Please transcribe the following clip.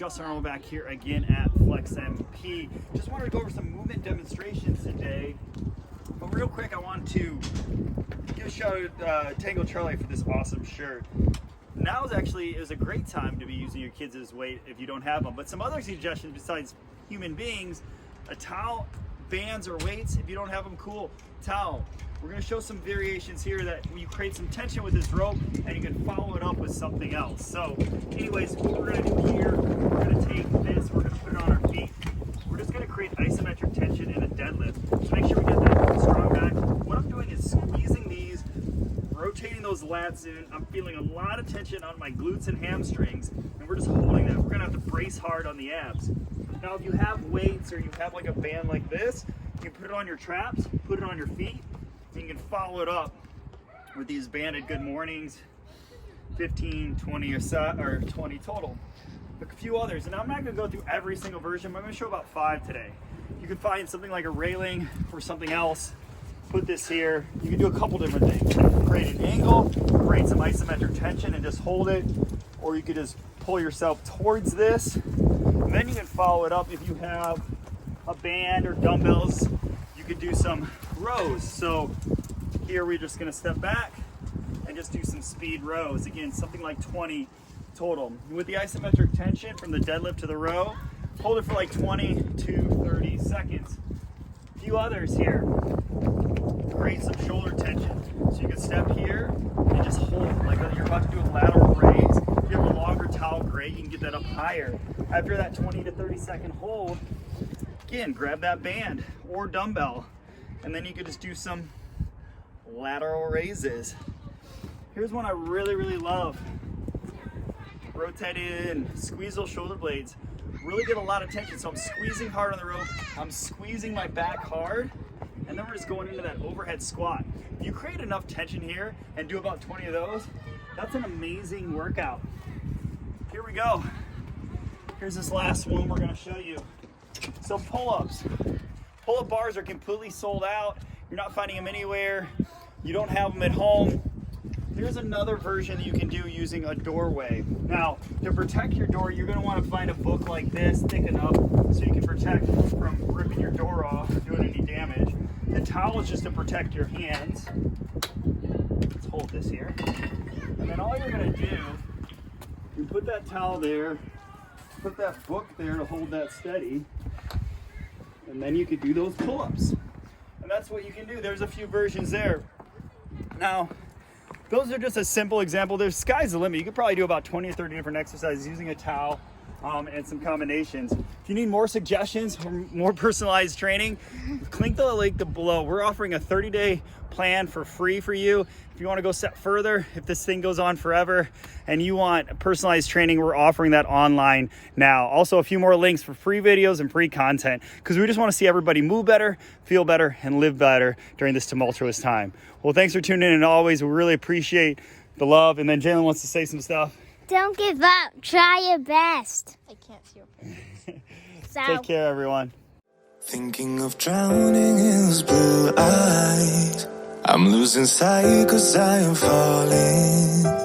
Justin Arnold back here again at Flex MP. Just wanted to go over some movement demonstrations today. But real quick, I want to give a shout out Tango Charlie for this awesome shirt. Now is a great time to be using your kids as weight if you don't have them. But some other suggestions besides human beings, a towel, bands or weights. If you don't have them, cool, towel. We're going to show some variations here that you create some tension with this rope and you can follow it up with something else. So anyways, what we're going to do here, we're going to take this, we're going to put it on our feet. We're just going to create isometric tension in a deadlift. So make sure we get that strong back. What I'm doing is squeezing these, rotating those lats in. I'm feeling a lot of tension on my glutes and hamstrings, and we're just holding that. We're going to have to brace hard on the abs. Now if you have weights or you have like a band like this, you can put it on your traps, put it on your feet, and you can follow it up with these banded good mornings, 15, 20 or 20 total. A few others, and I'm not going to go through every single version, but I'm going to show about 5 today. You can find something like a railing or something else, put this here. You can do a couple different things. Create an angle, create some isometric tension and just hold it, or you could just pull yourself towards this. And then you can follow it up if you have a band or dumbbells. You could do some rows. So here we're just going to step back and just do some speed rows. Again, something like 20 total. With the isometric tension from the deadlift to the row, hold it for like 20 to 30 seconds. A few others here. Create some shoulder tension. So you can step here and just hold like you're about to do a lateral raise. If you have a longer towel, great, you can get that up higher. After that 20 to 30 second hold, again, grab that band or dumbbell, and then you can just do some lateral raises. Here's one I really, really love. Rotate in, squeeze those shoulder blades. Really get a lot of tension. So I'm squeezing hard on the rope. I'm squeezing my back hard. And then we're just going into that overhead squat. If you create enough tension here and do about 20 of those, that's an amazing workout. Here we go. Here's this last one we're gonna show you. So pull-ups. Pull-up bars are completely sold out. You're not finding them anywhere. You don't have them at home. Here's another version that you can do using a doorway. Now, to protect your door, you're going to want to find a book like this, thick enough, so you can protect from ripping your door off or doing any damage. The towel is just to protect your hands. Let's hold this here. And then all you're going to do, you put that towel there, put that book there to hold that steady, and then you could do those pull-ups. And that's what you can do. There's a few versions there. Now, those are just a simple example. There's sky's the limit. You could probably do about 20 or 30 different exercises using a towel and some combinations. If you need more suggestions or more personalized training, click the link below. We're offering a 30-day plan for free for you. If you want to go a step further, if this thing goes on forever and you want personalized training, we're offering that online now. Also, a few more links for free videos and free content because we just want to see everybody move better, feel better, and live better during this tumultuous time. Well, thanks for tuning in, and always, we really appreciate the love. And then Jalen wants to say some stuff. Don't give up. Try your best. I can't see your Take care, everyone. Thinking of drowning in those blue eyes. I'm losing sight 'cause I am falling.